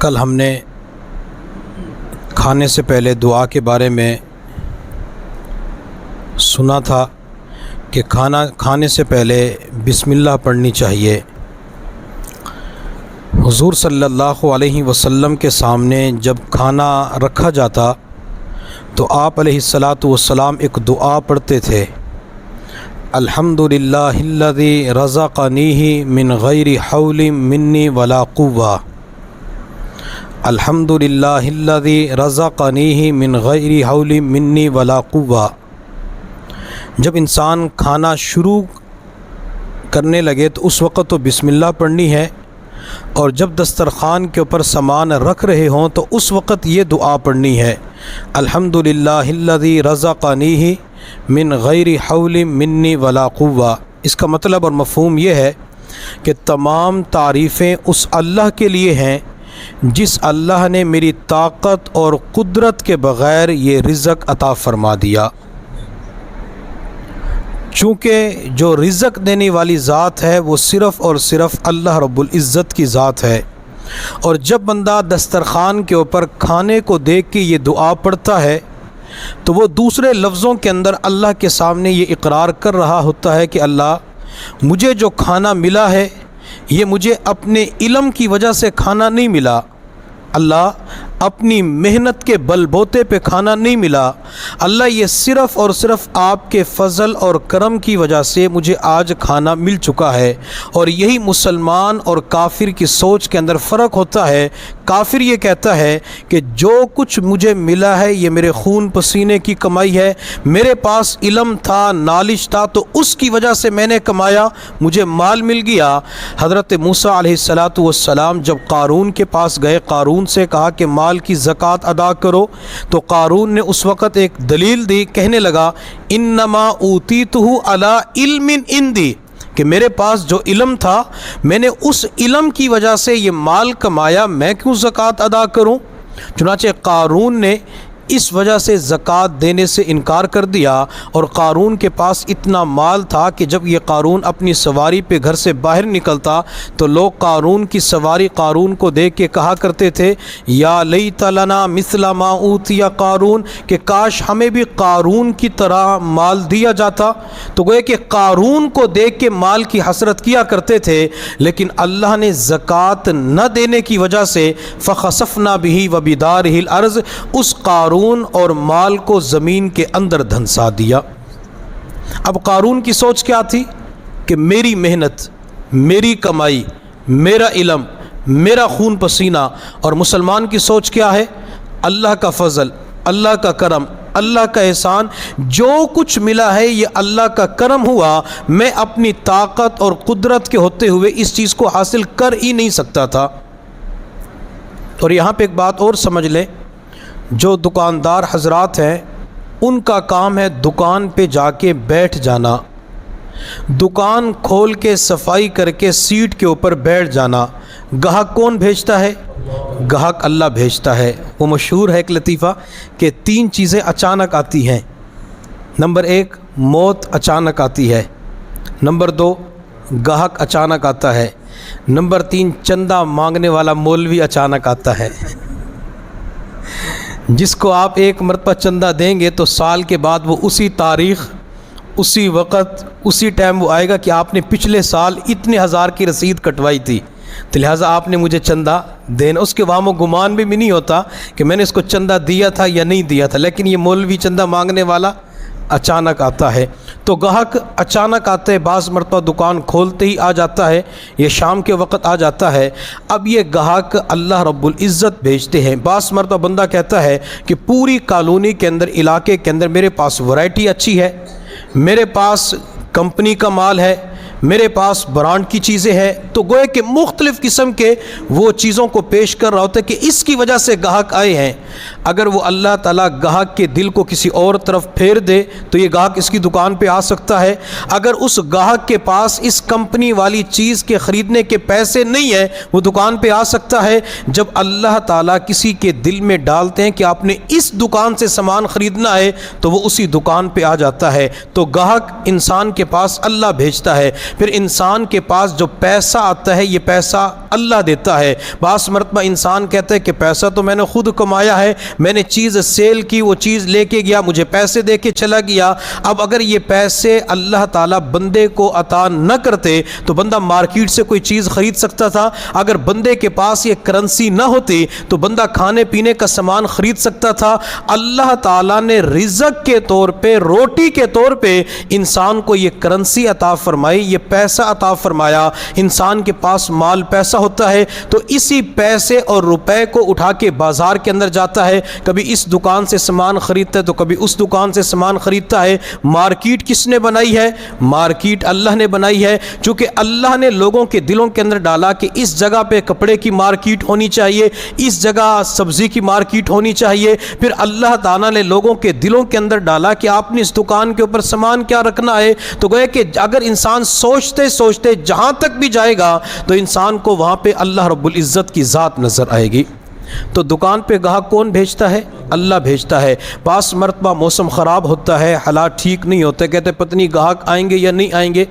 کل ہم نے کھانے سے پہلے دعا کے بارے میں سنا تھا کہ کھانا کھانے سے پہلے بسم اللہ پڑھنی چاہیے۔ حضور صلی اللہ علیہ وسلم کے سامنے جب کھانا رکھا جاتا تو آپ علیہ الصلاۃ والسلام ایک دعا پڑھتے تھے، الحمدللہ الذی رزقنیہ من غیر حول منی ولا قوہ، الحمدللہ الذی رزقنیہ من غیر حول منی ولا قوہ۔ جب انسان کھانا شروع کرنے لگے تو اس وقت تو بسم اللہ پڑھنی ہے، اور جب دسترخوان کے اوپر سامان رکھ رہے ہوں تو اس وقت یہ دعا پڑھنی ہے، الحمدللہ الذی رزقنیہ من غیر حول منی ولا قوہ۔ اس کا مطلب اور مفہوم یہ ہے کہ تمام تعریفیں اس اللہ کے لیے ہیں جس اللہ نے میری طاقت اور قدرت کے بغیر یہ رزق عطا فرما دیا۔ چونکہ جو رزق دینے والی ذات ہے وہ صرف اور صرف اللہ رب العزت کی ذات ہے، اور جب بندہ دسترخوان کے اوپر کھانے کو دیکھ کے یہ دعا پڑھتا ہے تو وہ دوسرے لفظوں کے اندر اللہ کے سامنے یہ اقرار کر رہا ہوتا ہے کہ اللہ مجھے جو کھانا ملا ہے یہ مجھے اپنے علم کی وجہ سے کھانا نہیں ملا، اللہ اپنی محنت کے بل بوتے پہ کھانا نہیں ملا، اللہ یہ صرف اور صرف آپ کے فضل اور کرم کی وجہ سے مجھے آج کھانا مل چکا ہے۔ اور یہی مسلمان اور کافر کی سوچ کے اندر فرق ہوتا ہے۔ کافر یہ کہتا ہے کہ جو کچھ مجھے ملا ہے یہ میرے خون پسینے کی کمائی ہے، میرے پاس علم تھا، نالج تھا، تو اس کی وجہ سے میں نے کمایا، مجھے مال مل گیا۔ حضرت موسیٰ علیہ السلام جب قارون کے پاس گئے، قارون سے کہا کہ مال کی زکوٰۃ ادا کرو، تو قارون نے اس وقت ایک دلیل دی، کہنے لگا انما اوتیتہ علی علم عندی، کہ میرے پاس جو علم تھا میں نے اس علم کی وجہ سے یہ مال کمایا، میں کیوں زکوٰۃ ادا کروں؟ چنانچہ قارون نے اس وجہ سے زکوٰۃ دینے سے انکار کر دیا، اور قارون کے پاس اتنا مال تھا کہ جب یہ قارون اپنی سواری پہ گھر سے باہر نکلتا تو لوگ قارون کی سواری قارون کو دیکھ کے کہا کرتے تھے یا لیت لنا مثل ما اوتی قارون، کہ کاش ہمیں بھی قارون کی طرح مال دیا جاتا۔ تو گویا کہ قارون کو دیکھ کے مال کی حسرت کیا کرتے تھے، لیکن اللہ نے زکوٰۃ نہ دینے کی وجہ سے فخسفنا بہ وبدارہ الارض، اس قارون اور مال کو زمین کے اندر دھنسا دیا۔ اب قارون کی سوچ کیا تھی کہ میری محنت، میری کمائی، میرا علم، میرا خون پسینہ، اور مسلمان کی سوچ کیا ہے؟ اللہ کا فضل، اللہ کا کرم، اللہ کا احسان، جو کچھ ملا ہے یہ اللہ کا کرم ہوا، میں اپنی طاقت اور قدرت کے ہوتے ہوئے اس چیز کو حاصل کر ہی نہیں سکتا تھا۔ اور یہاں پہ ایک بات اور سمجھ لیں، جو دکاندار حضرات ہیں ان کا کام ہے دکان پہ جا کے بیٹھ جانا، دکان کھول کے صفائی کر کے سیٹ کے اوپر بیٹھ جانا۔ گاہک کون بھیجتا ہے؟ گاہک اللہ بھیجتا ہے۔ وہ مشہور ہے ایک لطیفہ کہ 3 چیزیں اچانک آتی ہیں۔ نمبر 1 موت اچانک آتی ہے، نمبر 2 گاہک اچانک آتا ہے، نمبر 3 چندہ مانگنے والا مولوی اچانک آتا ہے۔ جس کو آپ ایک مرتبہ چندہ دیں گے تو سال کے بعد وہ اسی تاریخ، اسی وقت، اسی ٹائم وہ آئے گا کہ آپ نے پچھلے سال اتنے ہزار کی رسید کٹوائی تھی، تو لہٰذا آپ نے مجھے چندہ دینا۔ اس کے وہم و گمان بھی نہیں ہوتا کہ میں نے اس کو چندہ دیا تھا یا نہیں دیا تھا، لیکن یہ مولوی چندہ مانگنے والا اچانک آتا ہے۔ تو گاہک اچانک آتا ہے، بعض مرتبہ دکان کھولتے ہی آ جاتا ہے، یہ شام کے وقت آ جاتا ہے۔ اب یہ گاہک اللہ رب العزت بھیجتے ہیں۔ بعض مرتبہ بندہ کہتا ہے کہ پوری کالونی کے اندر، علاقے کے اندر میرے پاس ورائٹی اچھی ہے، میرے پاس کمپنی کا مال ہے، میرے پاس برانڈ کی چیزیں ہیں، تو گویا کہ مختلف قسم کے وہ چیزوں کو پیش کر رہا ہوتا ہے کہ اس کی وجہ سے گاہک آئے ہیں۔ اگر وہ اللہ تعالیٰ گاہک کے دل کو کسی اور طرف پھیر دے تو یہ گاہک اس کی دکان پہ آ سکتا ہے۔ اگر اس گاہک کے پاس اس کمپنی والی چیز کے خریدنے کے پیسے نہیں ہیں وہ دکان پہ آ سکتا ہے۔ جب اللہ تعالیٰ کسی کے دل میں ڈالتے ہیں کہ آپ نے اس دکان سے سامان خریدنا ہے تو وہ اسی دکان پہ آ جاتا ہے۔ تو گاہک انسان کے پاس اللہ بھیجتا ہے، پھر انسان کے پاس جو پیسہ آتا ہے یہ پیسہ اللہ دیتا ہے۔ بعض مرتبہ انسان کہتا ہے کہ پیسہ تو میں نے خود کمایا ہے، میں نے چیز سیل کی، وہ چیز لے کے گیا، مجھے پیسے دے کے چلا گیا۔ اب اگر یہ پیسے اللہ تعالیٰ بندے کو عطا نہ کرتے تو بندہ مارکیٹ سے کوئی چیز خرید سکتا تھا۔ اگر بندے کے پاس یہ کرنسی نہ ہوتی تو بندہ کھانے پینے کا سامان خرید سکتا تھا۔ اللہ تعالیٰ نے رزق کے طور پہ، روٹی کے طور پہ انسان کو یہ کرنسی عطا فرمائی، یہ پیسہ عطا فرمایا۔ انسان کے پاس مال پیسہ ہوتا ہے تو اسی پیسے اور روپے کو اٹھا کے بازار کے اندر جاتا ہے، کبھی اس دکان سے سامان خریدتا ہے تو کبھی اس دکان سے سامان خریدتا ہے۔ مارکیٹ کس نے بنائی ہے؟ مارکیٹ اللہ نے بنائی ہے، چونکہ اللہ نے لوگوں کے دلوں کے اندر ڈالا کہ اس جگہ پہ کپڑے کی مارکیٹ ہونی چاہیے، اس جگہ سبزی کی مارکیٹ ہونی چاہیے۔ پھر اللہ تعالیٰ نے لوگوں کے دلوں کے اندر ڈالا کہ آپ نے اس دکان کے اوپر سامان کیا رکھنا ہے، تو گویا کہ اگر انسان سوچتے سوچتے جہاں تک بھی جائے گا تو انسان کو وہاں پہ اللہ رب العزت کی ذات نظر آئے گی۔ تو دکان پہ گاہک کون بھیجتا ہے؟ اللہ بھیجتا ہے۔ بعض مرتبہ موسم خراب ہوتا ہے، حالات ٹھیک نہیں ہوتے، کہتے پتہ نہیں گاہک آئیں گے یا نہیں آئیں گے،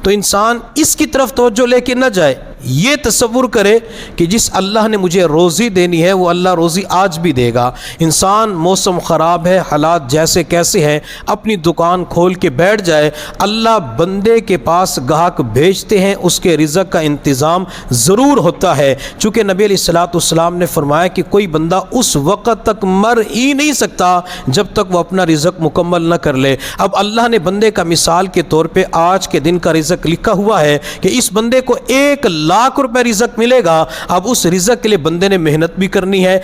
تو انسان اس کی طرف توجہ لے کے نہ جائے، یہ تصور کرے کہ جس اللہ نے مجھے روزی دینی ہے وہ اللہ روزی آج بھی دے گا۔ انسان موسم خراب ہے، حالات جیسے کیسے ہیں، اپنی دکان کھول کے بیٹھ جائے، اللہ بندے کے پاس گاہک بھیجتے ہیں، اس کے رزق کا انتظام ضرور ہوتا ہے۔ چونکہ نبی علیہ الصلوۃ والسلام نے فرمایا کہ کوئی بندہ اس وقت تک مر ہی نہیں سکتا جب تک وہ اپنا رزق مکمل نہ کر لے۔ اب اللہ نے بندے کا مثال کے طور پہ آج کے دن کا رزق لکھا ہوا ہے کہ اس بندے کو 1,00,000 روپے رزق ملے گا۔ اب اس رزق کے لیے بندے نے محنت بھی کرنی ہے،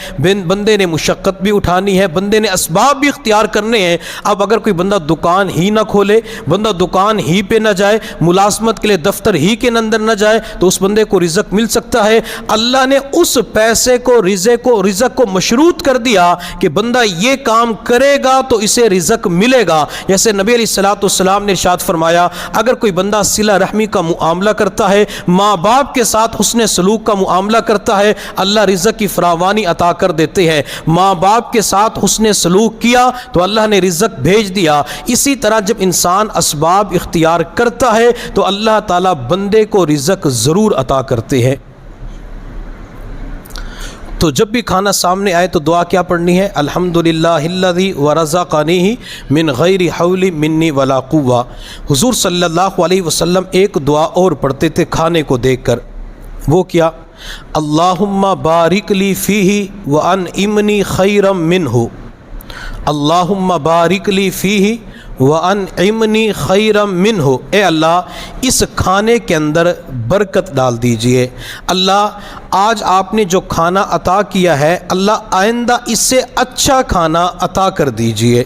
بندے نے مشقت بھی اٹھانی ہے، بندے نے اسباب بھی اختیار کرنے ہیں۔ اب اگر کوئی بندہ دکان ہی نہ کھولے، بندہ دکان ہی پہ نہ جائے، ملازمت کے لیے دفتر ہی کے اندر نہ جائے تو اس بندے کو رزق مل سکتا ہے؟ اللہ نے اس پیسے کو رزق کو مشروط کر دیا کہ بندہ یہ کام کرے گا تو اسے رزق ملے گا۔ جیسے نبی علیہ الصلوۃ والسلام نے ارشاد فرمایا اگر کوئی بندہ صلہ رحمی کا معاملہ کرتا ہے، ماں باپ کے ساتھ حسن سلوک کا معاملہ کرتا ہے، اللہ رزق کی فراوانی عطا کر دیتے ہیں۔ ماں باپ کے ساتھ حسن سلوک کیا تو اللہ نے رزق بھیج دیا۔ اسی طرح جب انسان اسباب اختیار کرتا ہے تو اللہ تعالیٰ بندے کو رزق ضرور عطا کرتے ہیں۔ تو جب بھی کھانا سامنے آئے تو دعا کیا پڑھنی ہے؟ الحمدللہ الذی ورزقنی من غیر حول منی ولا قوہ۔ حضور صلی اللہ علیہ وسلم ایک دعا اور پڑھتے تھے کھانے کو دیکھ کر، وہ کیا؟ اللہم بارک لی فیہ وانعمنی خیرا منہ، اللہم بارک لی فیہ وانعمنی خیرا منہ۔ اے اللہ اس کھانے کے اندر برکت ڈال دیجئے۔ اللہ آج آپ نے جو کھانا عطا کیا ہے اللہ آئندہ اس سے اچھا کھانا عطا کر دیجئے۔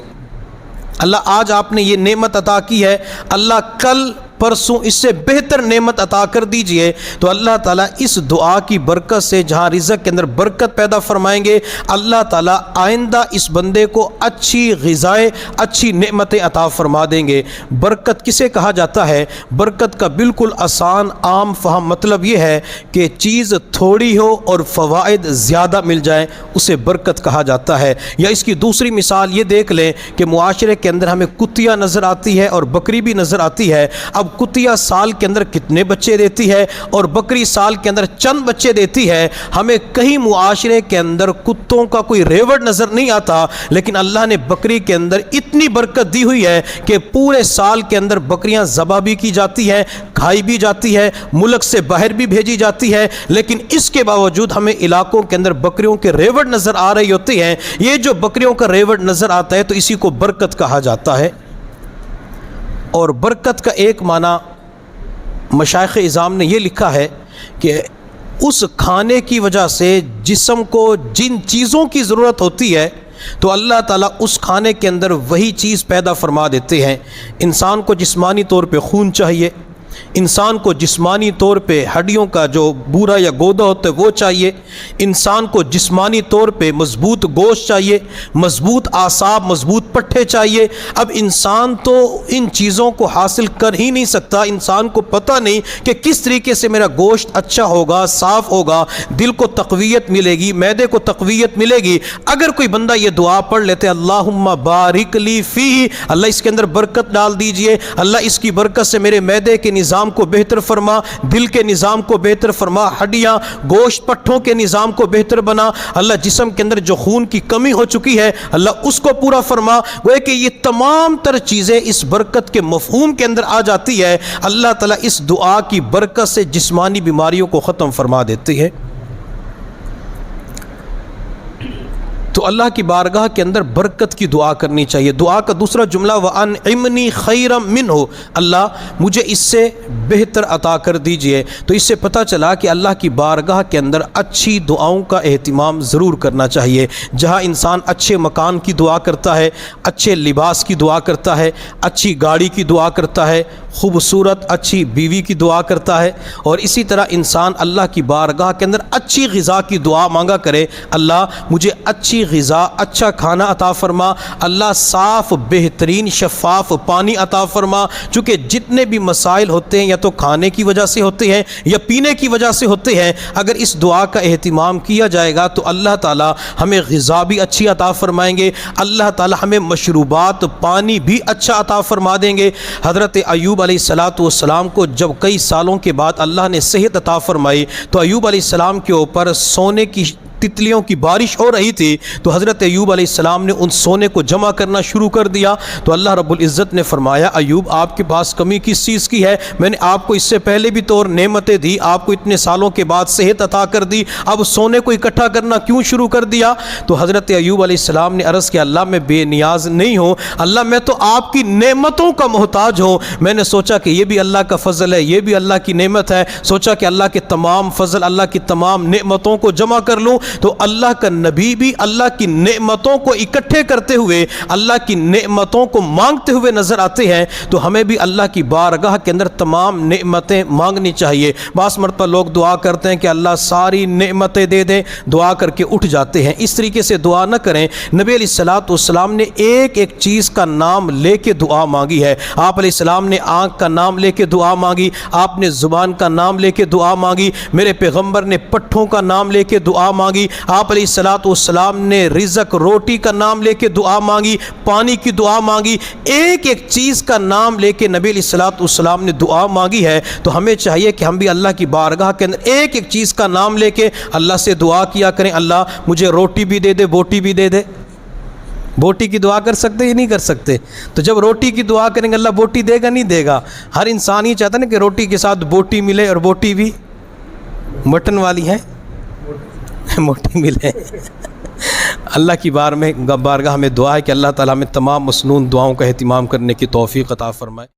اللہ آج آپ نے یہ نعمت عطا کی ہے، اللہ کل پرسوں اس سے بہتر نعمت عطا کر دیجئے۔ تو اللہ تعالیٰ اس دعا کی برکت سے جہاں رزق کے اندر برکت پیدا فرمائیں گے، اللہ تعالیٰ آئندہ اس بندے کو اچھی غذائیں، اچھی نعمتیں عطا فرما دیں گے۔ برکت کسے کہا جاتا ہے؟ برکت کا بالکل آسان عام فہم مطلب یہ ہے کہ چیز تھوڑی ہو اور فوائد زیادہ مل جائیں، اسے برکت کہا جاتا ہے۔ یا اس کی دوسری مثال یہ دیکھ لیں کہ معاشرے کے اندر ہمیں کتیا نظر آتی ہے اور بکری بھی نظر آتی ہے۔ اب کتیا سال کے اندر کتنے بچے دیتی ہے اور بکری سال کے اندر چند بچے دیتی ہے، ہمیں کہیں معاشرے کے اندر کتوں کا کوئی ریوڑ نظر نہیں آتا، لیکن اللہ نے بکری کے اندر اتنی برکت دی ہوئی ہے کہ پورے سال کے اندر بکریاں ذبح بھی کی جاتی ہیں، کھائی بھی جاتی ہے، ملک سے باہر بھی بھیجی جاتی ہے، لیکن اس کے باوجود ہمیں علاقوں کے اندر بکریوں کے ریوڑ نظر آ رہی ہوتی ہیں۔ یہ جو بکریوں کا ریوڑ نظر آتا ہے تو اسی کو برکت کہا جاتا ہے۔ اور برکت کا ایک معنی مشائخ اعظام نے یہ لکھا ہے کہ اس کھانے کی وجہ سے جسم کو جن چیزوں کی ضرورت ہوتی ہے تو اللہ تعالیٰ اس کھانے کے اندر وہی چیز پیدا فرما دیتے ہیں۔ انسان کو جسمانی طور پہ خون چاہیے، انسان کو جسمانی طور پہ ہڈیوں کا جو بورا یا گودا ہوتا ہے وہ چاہیے، انسان کو جسمانی طور پہ مضبوط گوشت چاہیے، مضبوط اعصاب، مضبوط پٹھے چاہیے۔ اب انسان تو ان چیزوں کو حاصل کر ہی نہیں سکتا، انسان کو پتہ نہیں کہ کس طریقے سے میرا گوشت اچھا ہوگا، صاف ہوگا، دل کو تقویت ملے گی، معدے کو تقویت ملے گی۔ اگر کوئی بندہ یہ دعا پڑھ لیتے اللہم بارک لی فیہ، اللہ اس کے اندر برکت ڈال دیجئے، اللہ اس کی برکت سے میرے معدے کے نظام کو بہتر فرما، دل کے نظام کو بہتر فرما، ہڈیاں گوشت پٹھوں کے نظام کو بہتر بنا، اللہ جسم کے اندر جو خون کی کمی ہو چکی ہے اللہ اس کو پورا فرما، وہ کہ یہ تمام تر چیزیں اس برکت کے مفہوم کے اندر آ جاتی ہے۔ اللہ تعالیٰ اس دعا کی برکت سے جسمانی بیماریوں کو ختم فرما دیتی ہے۔ تو اللہ کی بارگاہ کے اندر برکت کی دعا کرنی چاہیے۔ دعا کا دوسرا جملہ وَأَنْعِمْنِي خَيْرًا مِّنْهُ، اللہ مجھے اس سے بہتر عطا کر دیجئے۔ تو اس سے پتہ چلا کہ اللہ کی بارگاہ کے اندر اچھی دعاؤں کا اہتمام ضرور کرنا چاہیے۔ جہاں انسان اچھے مکان کی دعا کرتا ہے، اچھے لباس کی دعا کرتا ہے، اچھی گاڑی کی دعا کرتا ہے، خوبصورت اچھی بیوی کی دعا کرتا ہے، اور اسی طرح انسان اللہ کی بارگاہ کے اندر اچھی غذا کی دعا مانگا کرے، اللہ مجھے اچھی غذا، اچھا کھانا عطا فرما، اللہ صاف بہترین شفاف پانی عطا فرما۔ چونکہ جتنے بھی مسائل ہوتے ہیں یا تو کھانے کی وجہ سے ہوتے ہیں یا پینے کی وجہ سے ہوتے ہیں، اگر اس دعا کا اہتمام کیا جائے گا تو اللہ تعالی ہمیں غذا بھی اچھی عطا فرمائیں گے، اللہ تعالی ہمیں مشروبات پانی بھی اچھا عطا فرما دیں گے۔ حضرت ایوب علیہ السلام کو جب کئی سالوں کے بعد اللہ نے صحت عطا فرمائی تو ایوب علیہ السلام کے اوپر سونے کی تتلیوں کی بارش ہو رہی تھی، تو حضرت ایوب علیہ السلام نے ان سونے کو جمع کرنا شروع کر دیا۔ تو اللہ رب العزت نے فرمایا ایوب آپ کے پاس کمی کس چیز کی ہے؟ میں نے آپ کو اس سے پہلے بھی تو نعمتیں دی، آپ کو اتنے سالوں کے بعد صحت عطا کر دی، اب سونے کو اکٹھا کرنا کیوں شروع کر دیا؟ تو حضرت ایوب علیہ السلام نے عرض کیا اللہ میں بے نیاز نہیں ہوں، اللہ میں تو آپ کی نعمتوں کا محتاج ہوں۔ میں نے سوچا کہ یہ بھی اللہ کا فضل ہے، یہ بھی اللہ کی نعمت ہے، سوچا کہ اللہ کے تمام فضل، اللہ کی تمام نعمتوں کو جمع کر لوں۔ تو اللہ کا نبی بھی اللہ کی نعمتوں کو اکٹھے کرتے ہوئے، اللہ کی نعمتوں کو مانگتے ہوئے نظر آتے ہیں۔ تو ہمیں بھی اللہ کی بارگاہ کے اندر تمام نعمتیں مانگنی چاہیے۔ بعض مرتبہ لوگ دعا کرتے ہیں کہ اللہ ساری نعمتیں دے دے، دعا کر کے اٹھ جاتے ہیں، اس طریقے سے دعا نہ کریں۔ نبی علیہ السلام نے ایک ایک چیز کا نام لے کے دعا مانگی ہے۔ آپ علیہ السلام نے آنکھ کا نام لے کے دعا مانگی، آپ نے زبان کا نام لے کے دعا مانگی، میرے پیغمبر نے پٹھوں کا نام لے کے دعا مانگی، آپ علیہ السلام نے رزق روٹی کا نام لے کے دعا مانگی، پانی کی دعا مانگی، ایک ایک چیز کا نام لے کے نبی علیہ السلام نے دعا مانگی ہے۔ تو ہمیں چاہیے کہ ہم بھی اللہ کی بارگاہ کے اندر ایک ایک چیز کا نام لے کے اللہ سے دعا کیا کریں، اللہ مجھے روٹی بھی دے دے، بوٹی بھی دے دے۔ بوٹی کی دعا کر سکتے یا نہیں کر سکتے؟ تو جب روٹی کی دعا کریں گے اللہ بوٹی دے گا نہیں دے گا؟ ہر انسان یہ چاہتا ہے نا کہ روٹی کے ساتھ بوٹی ملے، اور بوٹی بھی مٹن والی ہے، موٹی ملے۔ اللہ کی بارگاہ میں دعا ہے کہ اللہ تعالیٰ ہمیں تمام مسنون دعاؤں کا اہتمام کرنے کی توفیق عطا فرمائے۔